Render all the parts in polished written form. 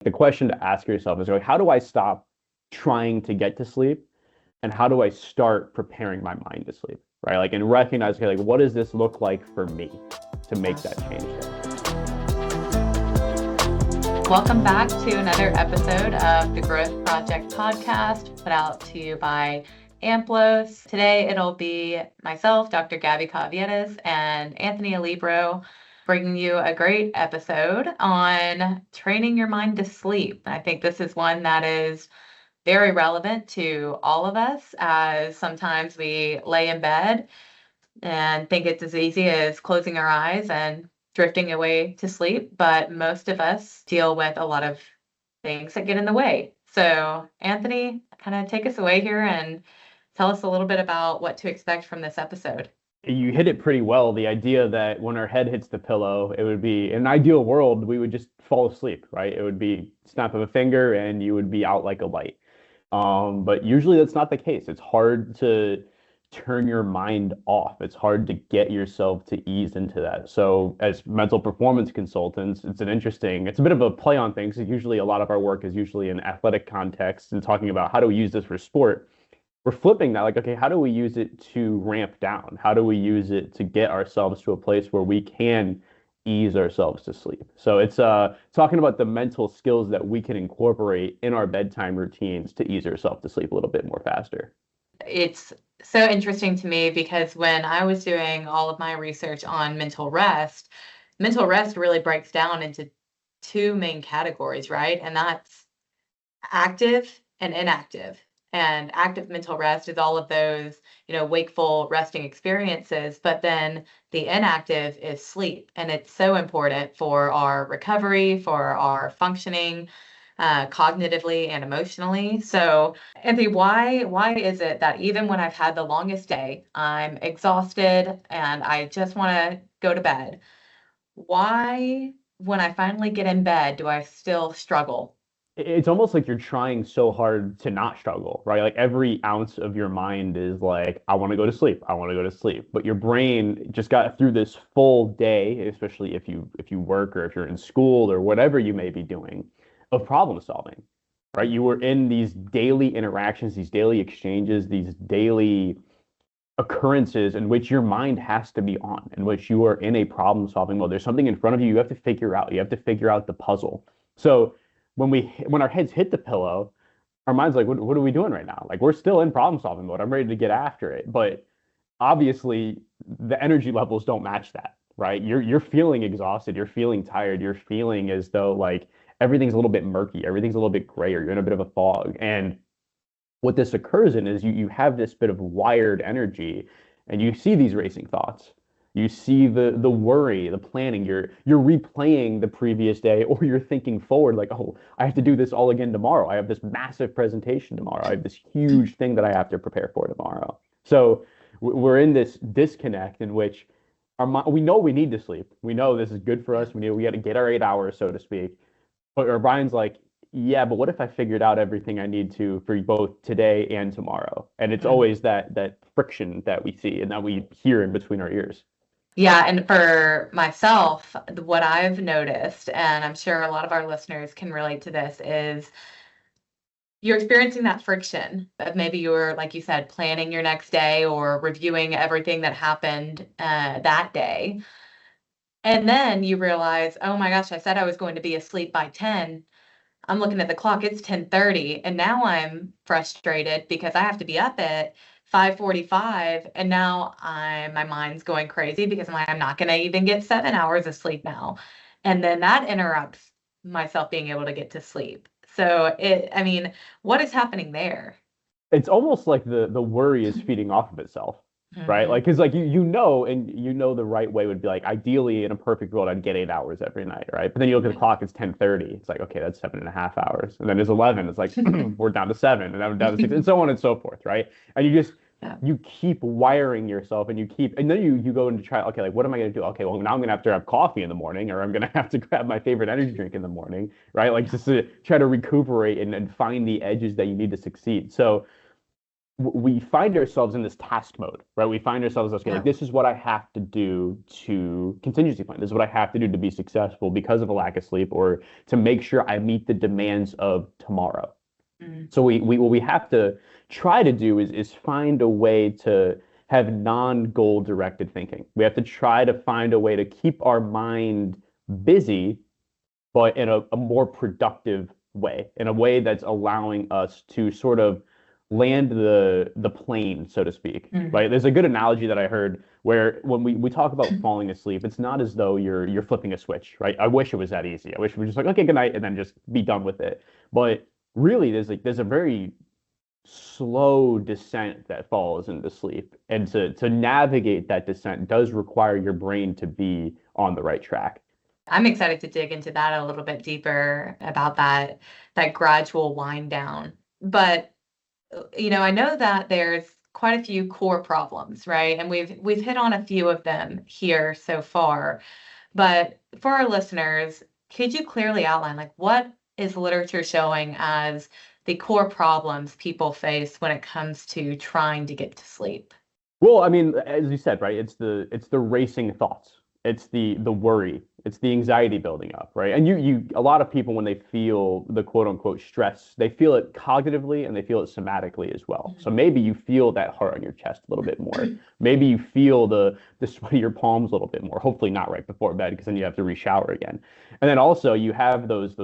The question to ask yourself is like, how do I stop trying to get to sleep? And how do I start preparing my mind to sleep? Right? Like, and recognize, okay, like, what does this look like for me to make that change there? Welcome back to another episode of the Growth Project podcast, put out to you by AMPLOS. Today it'll be myself, Dr. Gabby Caviedes, and Anthony Alibro, bringing you a great episode on training your mind to sleep. I think this is one that is very relevant to all of us, as sometimes we lay in bed and think it's as easy as closing our eyes and drifting away to sleep, but most of us deal with a lot of things that get in the way. So, Anthony, kind of take us away here and tell us a little bit about what to expect from this episode. You hit it pretty well. The idea that when our head hits the pillow, it would be, in an ideal world, we would just fall asleep, right? It would be snap of a finger and you would be out like a light. But usually that's not the case. It's hard to turn your mind off. It's hard to get yourself to ease into that. So as mental performance consultants, it's a bit of a play on things. Usually a lot of our work is usually in athletic context and talking about how do we use this for sport. We're flipping that, like, okay, how do we use it to ramp down? How do we use it to get ourselves to a place where we can ease ourselves to sleep? So it's talking about the mental skills that we can incorporate in our bedtime routines to ease ourselves to sleep a little bit more faster. It's so interesting to me because when I was doing all of my research on mental rest really breaks down into two main categories, right? And that's active and inactive. And active mental rest is all of those, wakeful resting experiences. But then the inactive is sleep. And it's so important for our recovery, for our functioning, cognitively and emotionally. So, Anthony, why is it that even when I've had the longest day, I'm exhausted and I just want to go to bed? Why, when I finally get in bed, do I still struggle? It's almost like you're trying so hard to not struggle, right? Like every ounce of your mind is like, I want to go to sleep. I want to go to sleep. But your brain just got through this full day, especially if you work or if you're in school or whatever you may be doing, of problem solving, right? You were in these daily interactions, these daily exchanges, these daily occurrences in which your mind has to be on, in which you are in a problem solving mode. There's something in front of you have to figure out. You have to figure out the puzzle. So when our heads hit the pillow, our mind's like, what are we doing right now? Like we're still in problem solving mode. I'm ready to get after it. But obviously the energy levels don't match that, right? You're feeling exhausted, you're feeling tired, you're feeling as though like everything's a little bit murky, everything's a little bit grayer, you're in a bit of a fog. And what this occurs in is you have this bit of wired energy and you see these racing thoughts. You see the worry, the planning, you're replaying the previous day, or you're thinking forward like, oh, I have to do this all again tomorrow. I have this massive presentation tomorrow. I have this huge thing that I have to prepare for tomorrow. So we're in this disconnect in which we know we need to sleep. We know this is good for us. We got to get our 8 hours, so to speak. But our brain's like, yeah, but what if I figured out everything I need to for both today and tomorrow? And it's always that friction that we see and that we hear in between our ears. Yeah, and for myself, what I've noticed, and I'm sure a lot of our listeners can relate to this, is you're experiencing that friction of maybe you're, like you said, planning your next day or reviewing everything that happened that day. And then you realize, oh my gosh, I said I was going to be asleep by 10. I'm looking at the clock, it's 10:30, and now I'm frustrated because I have to be up at 5:45, and now my mind's going crazy because I'm not going to even get 7 hours of sleep now. And then that interrupts myself being able to get to sleep. So I mean, what is happening there? It's almost like the worry is feeding off of itself, right? Hmm. Like, because like you know the right way would be like ideally in a perfect world I'd get 8 hours every night, right? But then you look at the clock, it's 10:30. It's like, okay, that's 7.5 hours. And then it's 11. It's like we're down to seven, and then we're down to six, and so on and so forth, right? And Yeah. you keep wiring yourself, and then you go into try, okay, like what am I going to do? Okay, well now I'm going to have to have coffee in the morning, or I'm going to have to grab my favorite energy drink in the morning, right? Like just to try to recuperate and find the edges that you need to succeed. So we find ourselves in this task mode, right? We find ourselves okay, like Yeah. this is what I have to do to contingency plan. This is what I have to do to be successful because of a lack of sleep or to make sure I meet the demands of tomorrow. Mm. So we what we have to try to do is find a way to have non-goal directed thinking. We have to try to find a way to keep our mind busy, but in a more productive way, in a way that's allowing us to sort of land the plane, so to speak. Mm. Right? There's a good analogy that I heard where when we talk about falling asleep, it's not as though you're flipping a switch, right? I wish it was that easy. I wish we were just like, okay, good night, and then just be done with it. But really, there's a very slow descent that falls into sleep. And to navigate that descent does require your brain to be on the right track. I'm excited to dig into that a little bit deeper about that gradual wind down. But I know that there's quite a few core problems, right? And we've hit on a few of them here so far. But for our listeners, could you clearly outline like what is literature showing as the core problems people face when it comes to trying to get to sleep? Well, I mean, as you said, right? It's the racing thoughts. It's the worry. It's the anxiety building up, right? And you a lot of people when they feel the quote unquote stress, they feel it cognitively and they feel it somatically as well. So maybe you feel that heart on your chest a little bit more. Maybe you feel the sweat of your palms a little bit more. Hopefully not right before bed because then you have to re-shower again. And then also you have those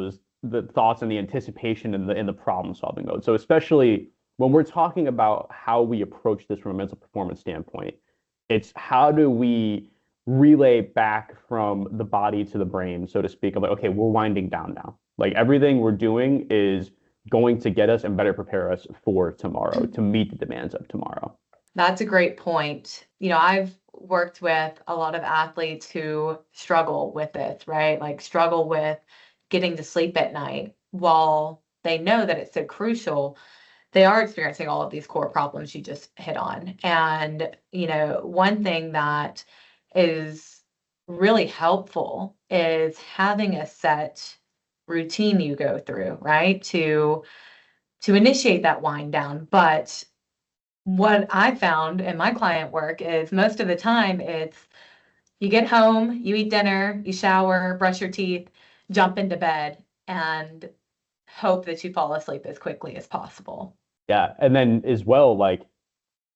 the thoughts and the anticipation and the problem solving mode. So especially when we're talking about how we approach this from a mental performance standpoint, it's how do we relay back from the body to the brain, so to speak, of like, okay, we're winding down now. Like everything we're doing is going to get us and better prepare us for tomorrow to meet the demands of tomorrow. That's a great point. I've worked with a lot of athletes who struggle with this, right? Like struggle with getting to sleep at night while they know that it's so crucial. They are experiencing all of these core problems you just hit on. And, one thing that is really helpful is having a set routine you go through, right? To initiate that wind down. But what I found in my client work is most of the time it's you get home, you eat dinner, you shower, brush your teeth, jump into bed, and hope that you fall asleep as quickly as possible. Yeah, and then as well, like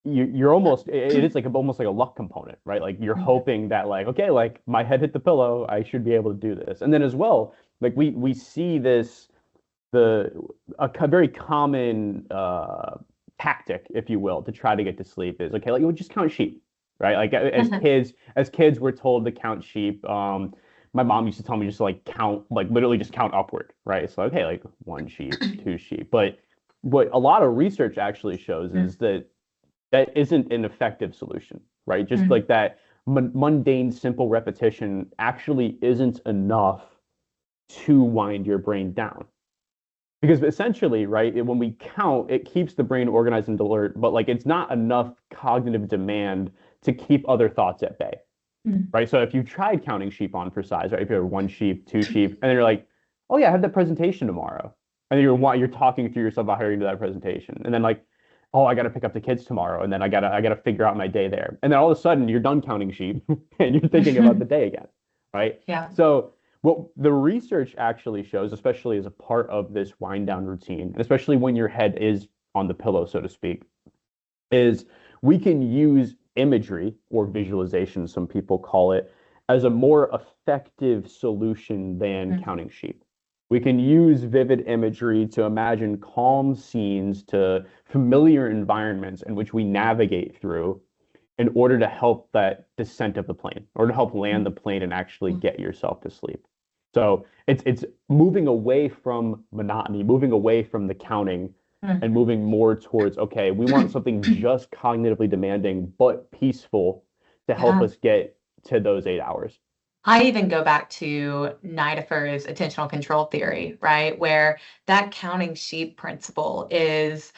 you're almost it is like almost like a luck component, right? Like you're Mhm. hoping that like okay, like my head hit the pillow, I should be able to do this. And then as well, like we see this the very common tactic, if you will, to try to get to sleep is okay, like you would just count sheep, right? Like as kids, we're told to count sheep. My mom used to tell me just to, like count, like literally just count upward, right? It's like okay, like one sheep, two sheep. But what a lot of research actually shows is that that isn't an effective solution, right? Just Mhm. like that mundane, simple repetition actually isn't enough to wind your brain down. Because essentially, right, when we count, it keeps the brain organized and alert, but like it's not enough cognitive demand to keep other thoughts at bay, Mhm. right? So if you tried counting sheep on for size, right, if you have one sheep, two sheep, and then you're like, oh yeah, I have that presentation tomorrow, and then you're talking to yourself about how you're going to do that presentation, and then like, oh, I got to pick up the kids tomorrow, and then I gotta figure out my day there, and then all of a sudden you're done counting sheep, and you're thinking about the day again, right? Yeah. So what the research actually shows, especially as a part of this wind down routine, and especially when your head is on the pillow, so to speak, is we can use imagery or visualization, some people call it, as a more effective solution than Mhm. counting sheep. We can use vivid imagery to imagine calm scenes, to familiar environments in which we navigate through in order to help that descent of the plane or to help land the plane and actually get yourself to sleep. So it's moving away from monotony, moving away from the counting and Mhm. moving more towards, okay, we want something just cognitively demanding but peaceful to help Yeah. us get to those 8 hours. I even go back to Nidafer's attentional control theory, right? Where that counting sheep principle is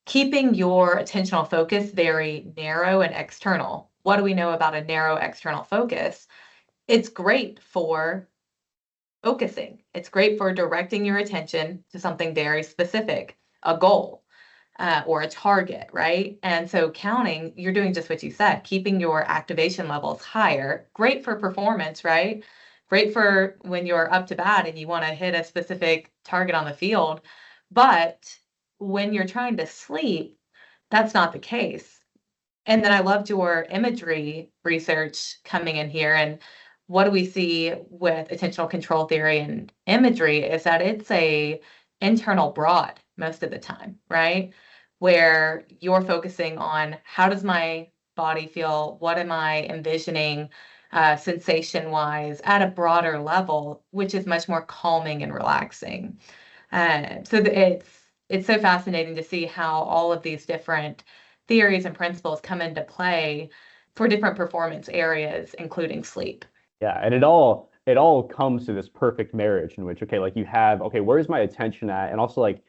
keeping your attentional focus very narrow and external. What do we know about a narrow external focus? It's great for focusing. It's great for directing your attention to something very specific, a goal. or a target, right? And so counting, you're doing just what you said, keeping your activation levels higher. Great for performance, right? Great for when you're up to bat and you want to hit a specific target on the field. But when you're trying to sleep, that's not the case. And then I loved your imagery research coming in here. And what do we see with attentional control theory and imagery is that it's a internal broad most of the time, right? Where you're focusing on how does my body feel? What am I envisioning sensation wise at a broader level, which is much more calming and relaxing. It's so fascinating to see how all of these different theories and principles come into play for different performance areas, including sleep. Yeah, and it all comes to this perfect marriage in which, okay, like you have, okay, where's my attention at? And also like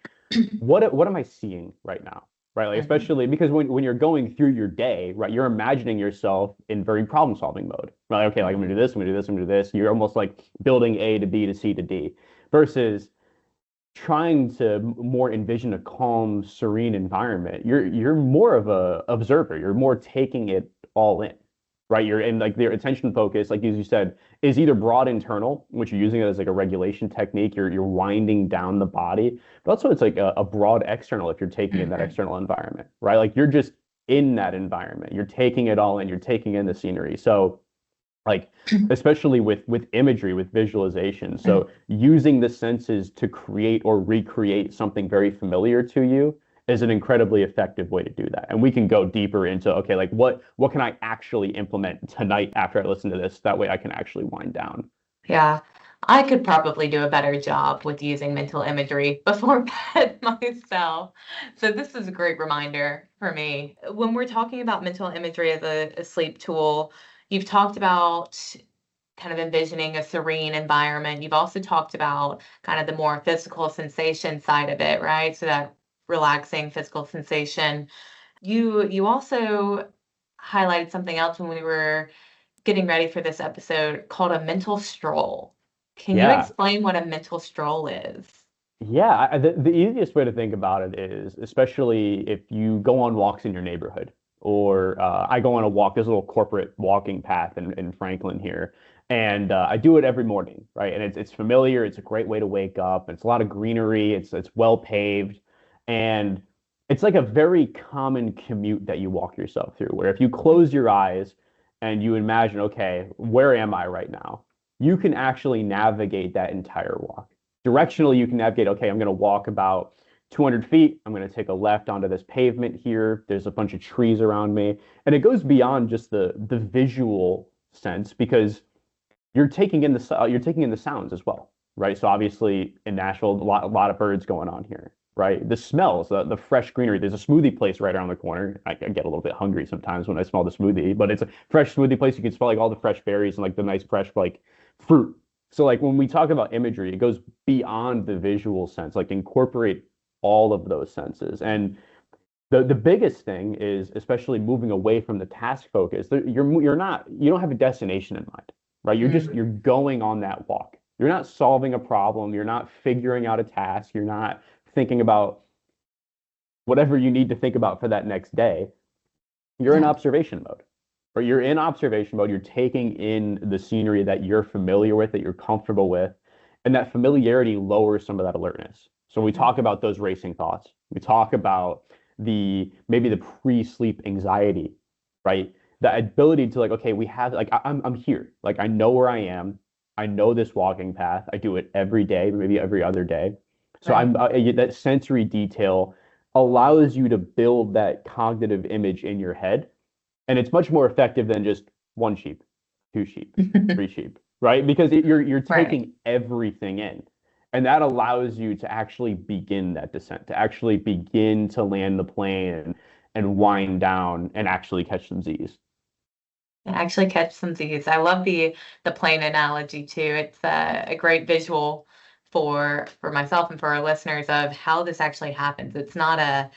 what am I seeing right now? Right? Like Mhm. especially because when you're going through your day, right, you're imagining yourself in very problem solving mode. Right? Okay, like I'm gonna do this, I'm gonna do this, I'm gonna do this. You're almost like building A to B to C to D versus trying to more envision a calm, serene environment. You're more of a observer. You're more taking it all in, right? You're in like their attention focus, like as you said, is either broad internal, which you're using it as like a regulation technique. You're winding down the body, but also it's like a broad external if you're taking in that Mhm. external environment, right? Like you're just in that environment. You're taking it all in. You're taking in the scenery. So like especially with imagery with visualization, so using the senses to create or recreate something very familiar to you is an incredibly effective way to do that. And we can go deeper into, okay, like what can I actually implement tonight after I listen to this, that way I can actually wind down. Yeah, I could probably do a better job with using mental imagery before bed myself. So this is a great reminder for me. When we're talking about mental imagery as a sleep tool, you've talked about kind of envisioning a serene environment. You've also talked about kind of the more physical sensation side of it, right? So that relaxing physical sensation. You also highlighted something else when we were getting ready for this episode called a mental stroll. Can you Yeah. explain what a mental stroll is? Yeah, the easiest way to think about it is, especially if you go on walks in your neighborhood, or I go on a walk, there's a little corporate walking path in Franklin here, and I do it every morning, right? And it's familiar, it's a great way to wake up, it's a lot of greenery, it's well paved, and it's like a very common commute that you walk yourself through, where if you close your eyes and you imagine, okay, where am I right now? You can actually navigate that entire walk directionally. You can navigate, okay, I'm going to walk about 200 feet. I'm going to take a left onto this pavement here. There's a bunch of trees around me. And it goes beyond just the visual sense because you're taking in the sounds as well, right? So obviously in Nashville, a lot of birds going on here, right? The smells, the fresh greenery. There's a smoothie place right around the corner. I get a little bit hungry sometimes when I smell the smoothie, but it's a fresh smoothie place. You can smell like all the fresh berries and like the nice fresh like fruit. So like when we talk about imagery, it goes beyond the visual sense, like incorporate all of those senses. And the biggest thing is especially moving away from the task focus. You don't have a destination in mind, right? You're Mhm. going on that walk. You're not solving a problem. You're not figuring out a task. You're not thinking about whatever you need to think about for that next day. You're in Yeah. observation mode. Or you're in observation mode. You're taking in the scenery that you're familiar with, that you're comfortable with, and that familiarity lowers some of that alertness. So we talk about those racing thoughts. We talk about the maybe the pre-sleep anxiety, right? The ability to like, okay, we have like I'm here. Like I know where I am. I know this walking path. I do it every day, maybe every other day. So Right. that sensory detail allows you to build that cognitive image in your head, and it's much more effective than just one sheep, two sheep, three sheep, right? Because you're Right. taking everything in, and that allows you to actually begin that descent, to actually begin to land the plane and wind down and actually catch some Z's. And actually catch some Z's. I love the plane analogy too. It's a great visual for myself and for our listeners of how this actually happens. It's not a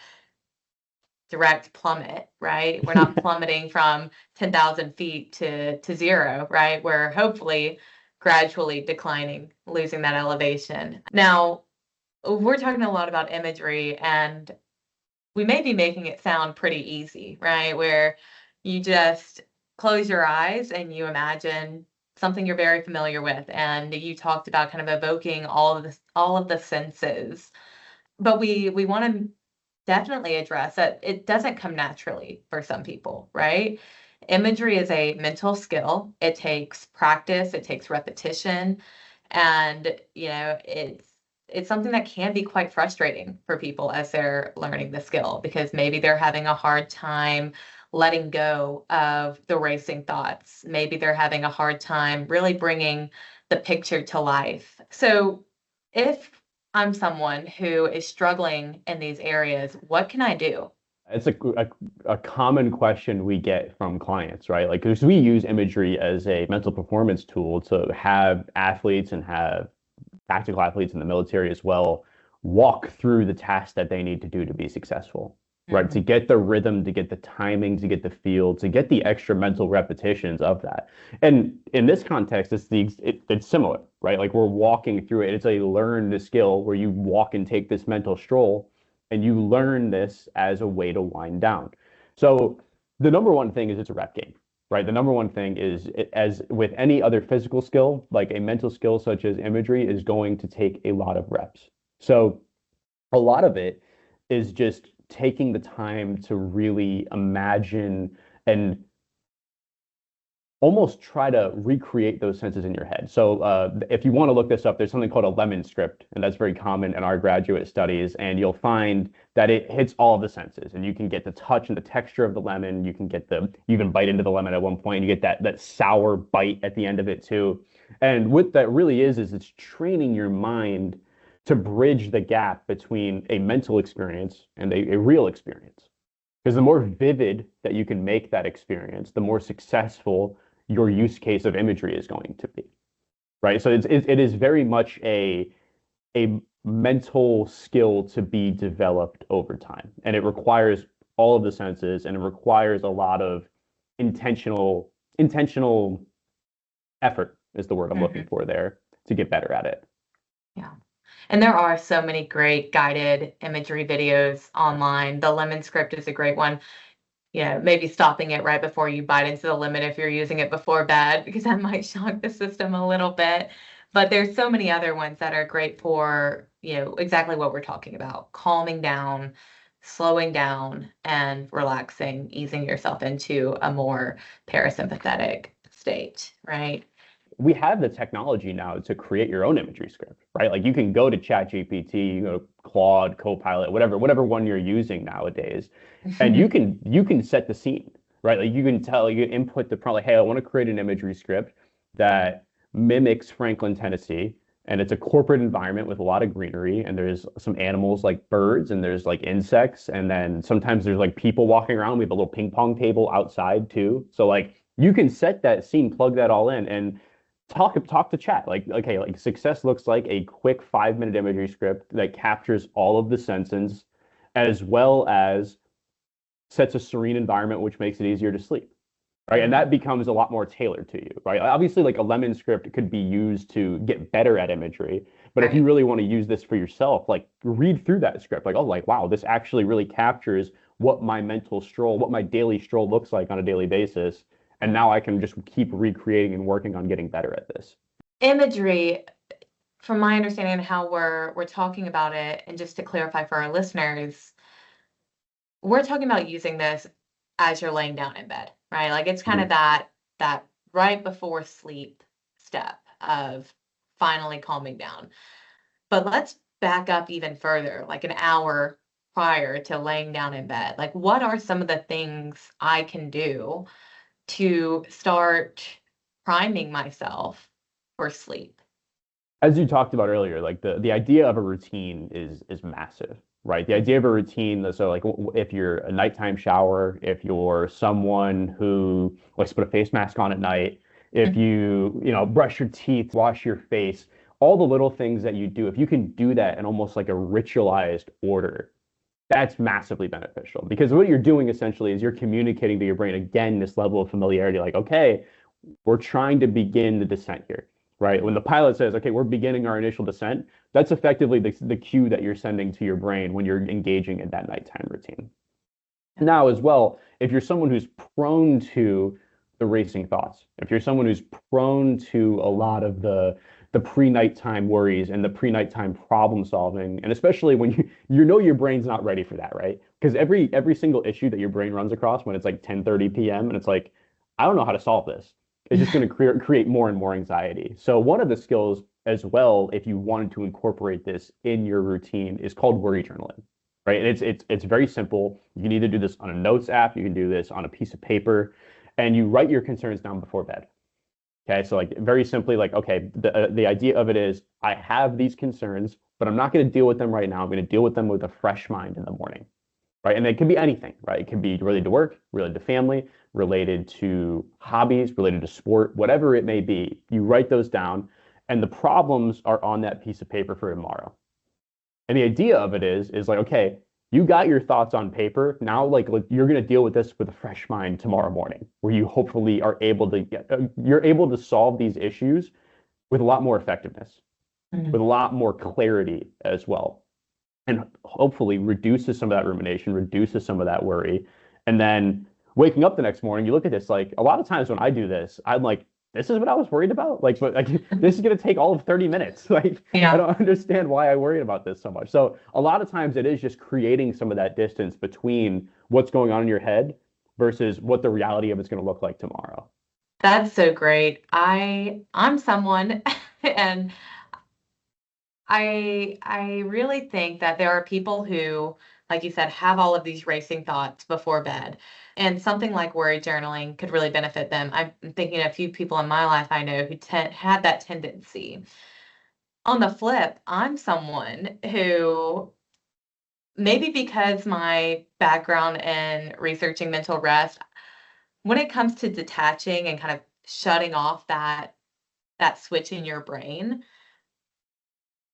direct plummet, right? We're not plummeting from 10,000 feet to zero, right? We're hopefully gradually declining, losing that elevation. Now, we're talking a lot about imagery, and we may be making it sound pretty easy, right? Where you just close your eyes and you imagine something you're very familiar with. And you talked about kind of evoking all of the senses. But we want to definitely address that it doesn't come naturally for some people, right? Imagery is a mental skill. It takes practice, it takes repetition, and it's something that can be quite frustrating for people as they're learning the skill because maybe they're having a hard time letting go of the racing thoughts. Maybe they're having a hard time really bringing the picture to life. So, if I'm someone who is struggling in these areas, what can I do? It's a common question we get from clients, right? Like, because we use imagery as a mental performance tool to have athletes and have tactical athletes in the military as well walk through the tasks that they need to do to be successful, right? To Mhm. get the rhythm, to get the timing, to get the feel, to get the extra mental repetitions of that. And in this context, it's similar, right? Like we're walking through it. It's a learned skill where you walk and take this mental stroll and you learn this as a way to wind down. So the number one thing is it's a rep game, right? The number one thing is, as with any other physical skill, like a mental skill such as imagery, is going to take a lot of reps. So a lot of it is just taking the time to really imagine and almost try to recreate those senses in your head. So if you want to look this up, there's something called a lemon script, and that's very common in our graduate studies. And you'll find that it hits all of the senses, and you can get the touch and the texture of the lemon. You can get you can bite into the lemon at one point, and you get that sour bite at the end of it too. And what that really is it's training your mind to bridge the gap between a mental experience and a real experience. Because the more vivid that you can make that experience, the more successful your use case of imagery is going to be, right? So it is very much a mental skill to be developed over time, and it requires all of the senses, and it requires a lot of intentional effort is the word I'm looking Mhm. for there to get better at it. Yeah. And there are so many great guided imagery videos online. The lemon script is a great one. Maybe stopping it right before you bite into the lemon if you're using it before bed, because that might shock the system a little bit. But there's so many other ones that are great for, exactly what we're talking about, calming down, slowing down, and relaxing, easing yourself into a more parasympathetic state, right? We have the technology now to create your own imagery script, right? Like you can go to ChatGPT, you go to Claude, Copilot, whatever one you're using nowadays, and you can set the scene, right? Like you can input the prompt, like, hey, I want to create an imagery script that mimics Franklin, Tennessee, and it's a corporate environment with a lot of greenery, and there's some animals like birds, and there's like insects, and then sometimes there's like people walking around. We have a little ping pong table outside too, so like you can set that scene, plug that all in, and talk to chat. Like, okay, like success looks like a quick 5 minute imagery script that captures all of the senses as well as sets a serene environment which makes it easier to sleep, right? And Mhm. that becomes a lot more tailored to you, right? Obviously, like a lemon script could be used to get better at imagery, but if you Right. really want to use this for yourself, like read through that script, like, oh, like, wow, this actually really captures what my mental stroll, what my daily stroll looks like on a daily basis, and now I can just keep recreating and working on getting better at this. Imagery, from my understanding of how we're talking about it, and just to clarify for our listeners, we're talking about using this as you're laying down in bed, right? Like it's kind of Mhm. that right before sleep step of finally calming down. But let's back up even further, like an hour prior to laying down in bed. Like what are some of the things I can do to start priming myself for sleep? As you talked about earlier, like the idea of a routine is massive, right? The idea of a routine, so like if you're a nighttime shower, if you're someone who likes to put a face mask on at night, if Mhm. you brush your teeth, wash your face, all the little things that you do, if you can do that in almost like a ritualized order, that's massively beneficial because what you're doing essentially is you're communicating to your brain again this level of familiarity, like, okay, we're trying to begin the descent here. right? When the pilot says, okay, we're beginning our initial descent, that's effectively the cue that you're sending to your brain when you're engaging in that nighttime routine. Now, as well, if you're someone who's prone to the racing thoughts, if you're someone who's prone to a lot of the pre-nighttime worries and the pre-nighttime problem solving, and especially when you know your brain's not ready for that, right? Because every single issue that your brain runs across when it's like 10:30 p.m. and it's like, I don't know how to solve this. It's just going to create more and more anxiety. So one of the skills as well, if you wanted to incorporate this in your routine, is called worry journaling, right? And it's very simple. You can either do this on a notes app, you can do this on a piece of paper, and you write your concerns down before bed. Okay, so like very simply, like, okay, the idea of it is I have these concerns, but I'm not going to deal with them right now. I'm going to deal with them with a fresh mind in the morning, right? And it can be anything, right? It can be related to work, related to family, related to hobbies, related to sport, whatever it may be. You write those down, and the problems are on that piece of paper for tomorrow. And the idea of it is like, okay, you got your thoughts on paper. Now, like you're going to deal with this with a fresh mind tomorrow morning, where you hopefully are able to you're able to solve these issues with a lot more effectiveness, with a lot more clarity as well, and hopefully reduces some of that rumination, reduces some of that worry. And then waking up the next morning, you look at this, like a lot of times when I do this, I'm like, this is what I was worried about. Like, but like this is going to take all of 30 minutes. Like, I don't understand why I worried about this so much. So a lot of times it is just creating some of that distance between what's going on in your head versus what the reality of it's going to look like tomorrow. That's so great. I'm someone and I really think that there are people who, like you said, have all of these racing thoughts before bed. And something like worry journaling could really benefit them. I'm thinking of a few people in my life I know who had that tendency. On the flip, I'm someone who, maybe because my background in researching mental rest, when it comes to detaching and kind of shutting off that switch in your brain,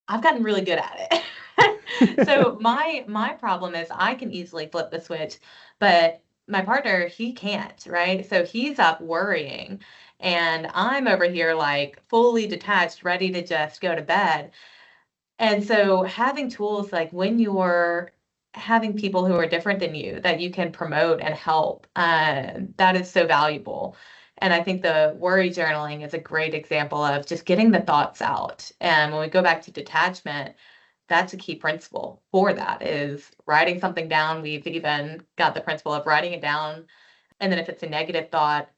I've gotten really good at it. So my problem is I can easily flip the switch, but my partner, he can't, right? So he's up worrying, and I'm over here like fully detached, ready to just go to bed. And so having tools like when you're having people who are different than you that you can promote and help, that is so valuable. And I think the worry journaling is a great example of just getting the thoughts out. And when we go back to detachment, that's a key principle for that is writing something down. We've even got the principle of writing it down. And then if it's a negative thought,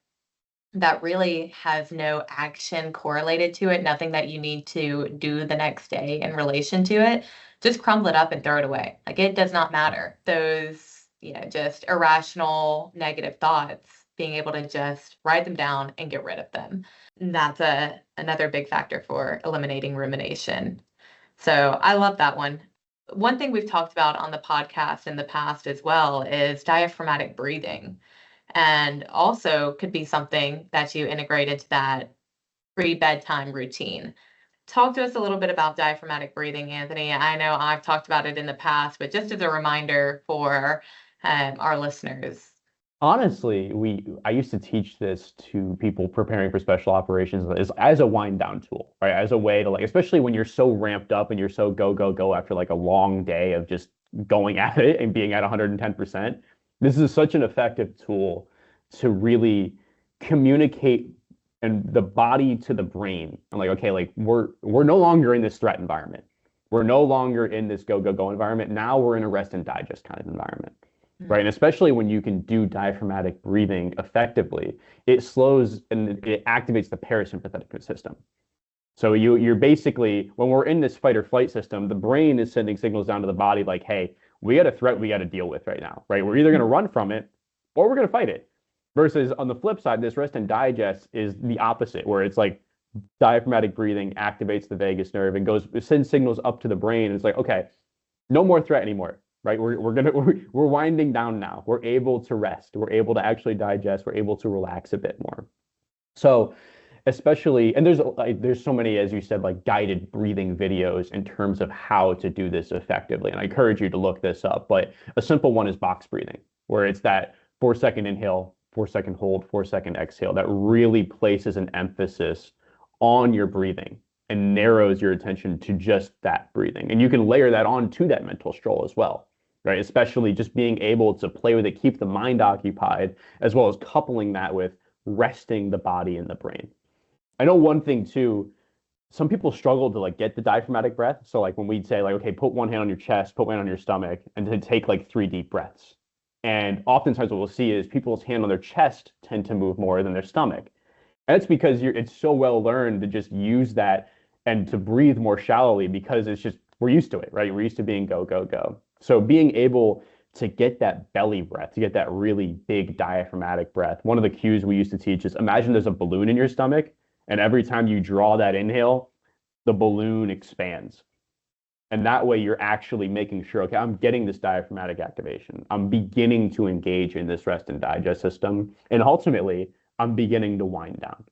that really has no action correlated to it, nothing that you need to do the next day in relation to it, just crumble it up and throw it away. Like it does not matter. Those, just irrational negative thoughts, being able to just write them down and get rid of them. And that's another big factor for eliminating rumination. So I love that one. One thing we've talked about on the podcast in the past as well is diaphragmatic breathing, and also could be something that you integrate into that pre-bedtime routine. Talk to us a little bit about diaphragmatic breathing, Anthony. I know I've talked about it in the past, but just as a reminder for our listeners. Honestly, I used to teach this to people preparing for special operations as a wind down tool, right? As a way to like, especially when you're so ramped up and you're so go, go, go after like a long day of just going at it and being at 110%. This is such an effective tool to really communicate and the body to the brain. I'm like, okay, like we're no longer in this threat environment. We're no longer in this go, go, go environment. Now we're in a rest and digest kind of environment. Right. And especially when you can do diaphragmatic breathing effectively, it slows and it activates the parasympathetic system. So you're basically, when we're in this fight or flight system, the brain is sending signals down to the body like, hey, we got a threat we got to deal with right now, right? We're either going to run from it or we're going to fight it. Versus on the flip side, this rest and digest is the opposite, where it's like diaphragmatic breathing activates the vagus nerve and it sends signals up to the brain. And it's like, okay, no more threat anymore. Right, we're winding down now. We're able to rest. We're able to actually digest. We're able to relax a bit more. So, especially, and there's so many, as you said, like guided breathing videos in terms of how to do this effectively. And I encourage you to look this up. But a simple one is box breathing, where it's that 4-second inhale, 4-second hold, 4-second exhale that really places an emphasis on your breathing and narrows your attention to just that breathing. And you can layer that on to that mental stroll as well, right? Especially just being able to play with it, keep the mind occupied, as well as coupling that with resting the body and the brain. I know one thing too, some people struggle to like get the diaphragmatic breath. So like when we'd say like, okay, put one hand on your chest, put one hand on your stomach, and then take like 3 deep breaths. And oftentimes what we'll see is people's hand on their chest tend to move more than their stomach. And it's because it's so well learned to just use that and to breathe more shallowly because it's just, we're used to it, right? We're used to being go, go, go. So being able to get that belly breath, to get that really big diaphragmatic breath, one of the cues we used to teach is imagine there's a balloon in your stomach, and every time you draw that inhale, the balloon expands. And that way you're actually making sure, okay, I'm getting this diaphragmatic activation. I'm beginning to engage in this rest and digest system. And ultimately, I'm beginning to wind down.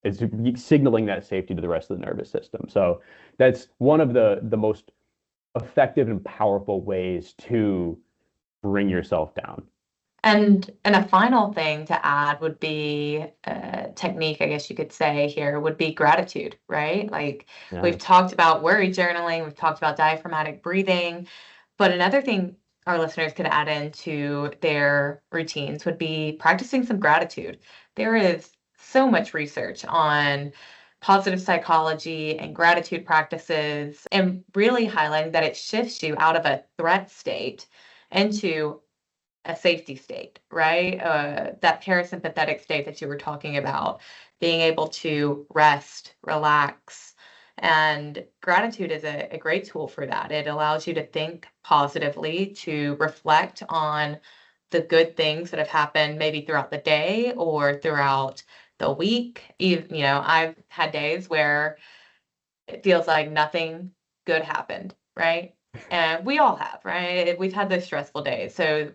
It's signaling that safety to the rest of the nervous system. So that's one of the most effective and powerful ways to bring yourself down. And a final thing to add would be a technique, I guess you could say here, would be gratitude, right? Like Yeah. we've talked about worry journaling, we've talked about diaphragmatic breathing, but another thing our listeners could add into their routines would be practicing some gratitude. There is so much research on positive psychology and gratitude practices, and really highlighting that it shifts you out of a threat state into a safety state, right? That parasympathetic state that you were talking about, being able to rest, relax. And gratitude is a great tool for that. It allows you to think positively, to reflect on the good things that have happened maybe throughout the day or throughout the week. I've had days where it feels like nothing good happened, right? And we all have, right? We've had those stressful days. So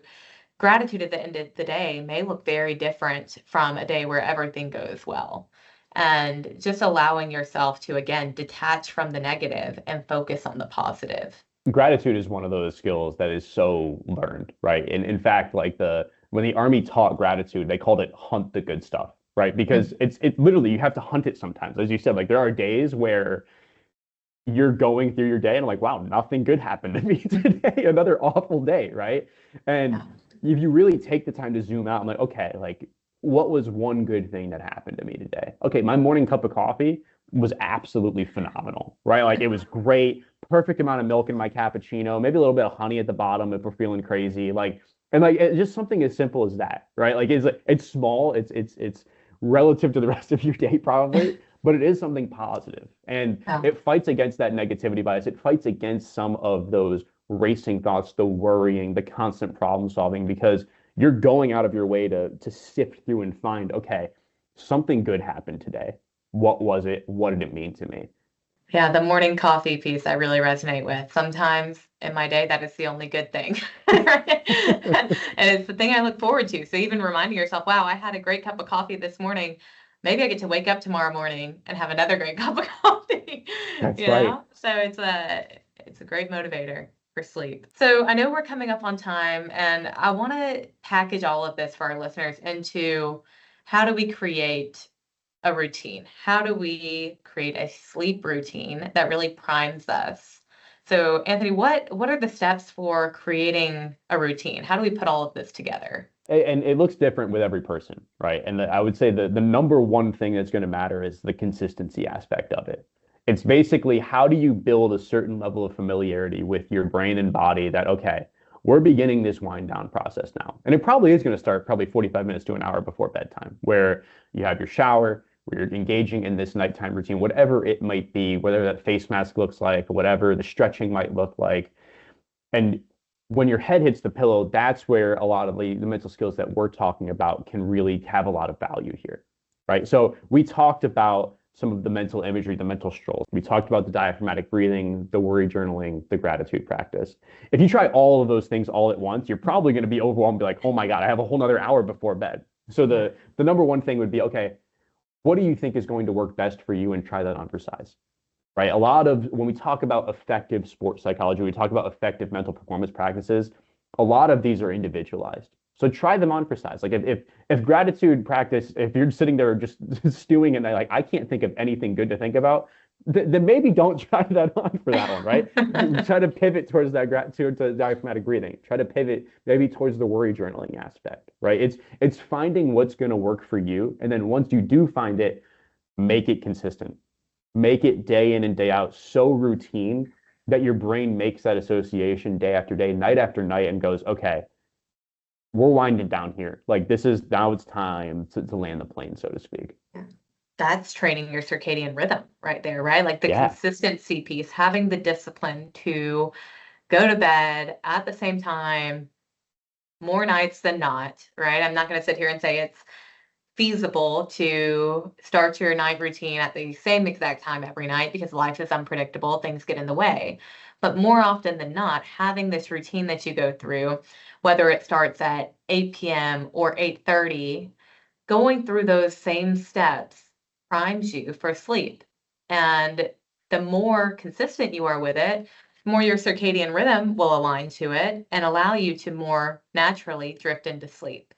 gratitude at the end of the day may look very different from a day where everything goes well. And just allowing yourself to, again, detach from the negative and focus on the positive. Gratitude is one of those skills that is so learned, right? And in fact, like when the army taught gratitude, they called it hunt the good stuff, right? Because it's literally you have to hunt it sometimes. As you said, like there are days where you're going through your day and like, wow, nothing good happened to me today. Another awful day, right? And if you really take the time to zoom out, I'm like, okay, like what was one good thing that happened to me today? Okay, my morning cup of coffee was absolutely phenomenal, right? Like it was great, perfect amount of milk in my cappuccino, maybe a little bit of honey at the bottom if we're feeling crazy, like, and like it's just something as simple as that, right? Like it's small, it's relative to the rest of your day probably, but it is something positive, and it fights against that negativity bias. It fights against some of those racing thoughts, the worrying, the constant problem solving, because you're going out of your way to sift through and find, okay, something good happened today. What was it? What did it mean to me? Yeah, the morning coffee piece I really resonate with. Sometimes in my day, that is the only good thing. And it's the thing I look forward to. So even reminding yourself, wow, I had a great cup of coffee this morning. Maybe I get to wake up tomorrow morning and have another great cup of coffee. That's right. So it's a great motivator for sleep. So I know we're coming up on time, and I want to package all of this for our listeners into how do we create a routine? How do we create a sleep routine that really primes us? So, Anthony, what are the steps for creating a routine? How do we put all of this together? And it looks different with every person, right? And I would say the number one thing that's going to matter is the consistency aspect of it. It's basically how do you build a certain level of familiarity with your brain and body that, okay, we're beginning this wind down process now. And it probably is going to start probably 45 minutes to an hour before bedtime, where you have your shower, where you're engaging in this nighttime routine, whatever it might be, whether that face mask looks like, whatever the stretching might look like. And when your head hits the pillow, that's where a lot of the mental skills that we're talking about can really have a lot of value here, right? So we talked about some of the mental imagery, the mental strolls. We talked about the diaphragmatic breathing, the worry journaling, the gratitude practice. If you try all of those things all at once, you're probably going to be overwhelmed and be like, oh my God, I have a whole nother hour before bed. So the number one thing would be, okay, what do you think is going to work best for you, and try that on for size, right? A lot of when we talk about effective sports psychology, we talk about effective mental performance practices, a lot of these are individualized. So try them on for size. Like if gratitude practice, if you're sitting there just stewing and like I can't think of anything good to think about, then maybe don't try that on for that one, right? Try to pivot towards that gratitude to diaphragmatic breathing. Try to pivot maybe towards the worry journaling aspect, right? It's finding what's going to work for you, and then once you do find it, make it consistent. Make it day in and day out so routine that your brain makes that association day after day, night after night, and goes, okay, we're winding down here. Like this is now it's time to land the plane, so to speak. That's training your circadian rhythm right there, right? Like the Yeah. consistency piece, having the discipline to go to bed at the same time more nights than not, right? I'm not going to sit here and say it's feasible to start your night routine at the same exact time every night because life is unpredictable, things get in the way. But more often than not, having this routine that you go through, whether it starts at 8 p.m. or 8:30, going through those same steps primes you for sleep. And the more consistent you are with it, the more your circadian rhythm will align to it and allow you to more naturally drift into sleep.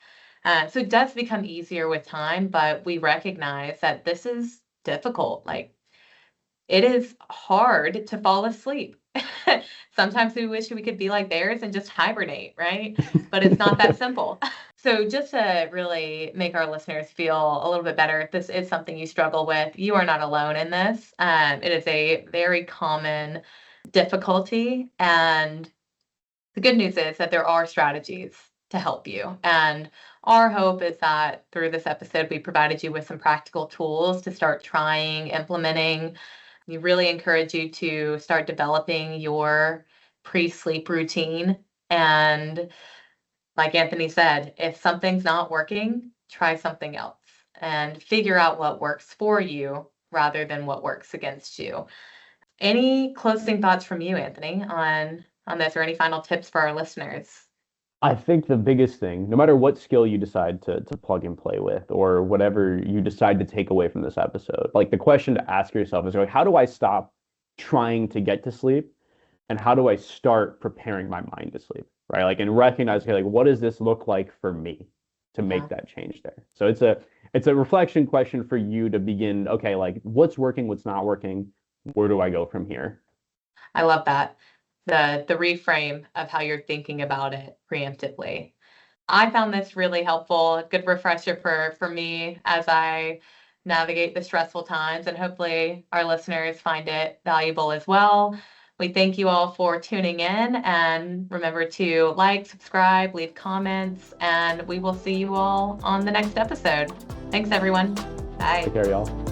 So it does become easier with time, but we recognize that this is difficult. Like it is hard to fall asleep. Sometimes we wish we could be like theirs and just hibernate, right? But it's not that simple. So just to really make our listeners feel a little bit better, if this is something you struggle with, you are not alone in this. It is a very common difficulty. And the good news is that there are strategies to help you. And our hope is that through this episode, we provided you with some practical tools to start trying, implementing. We really encourage you to start developing your pre-sleep routine. And like Anthony said, if something's not working, try something else and figure out what works for you rather than what works against you. Any closing thoughts from you, Anthony, on this, or any final tips for our listeners? I think the biggest thing, no matter what skill you decide to plug and play with, or whatever you decide to take away from this episode, like the question to ask yourself is like, how do I stop trying to get to sleep? And how do I start preparing my mind to sleep? Right? Like, and recognize, okay, like, what does this look like for me to make that change there? So it's a reflection question for you to begin, okay, like what's working, what's not working, where do I go from here? I love that. The reframe of how you're thinking about it preemptively. I found this really helpful, a good refresher for me as I navigate the stressful times, and hopefully our listeners find it valuable as well. We thank you all for tuning in, and remember to like, subscribe, leave comments, and we will see you all on the next episode. Thanks, everyone. Bye. Take care, y'all.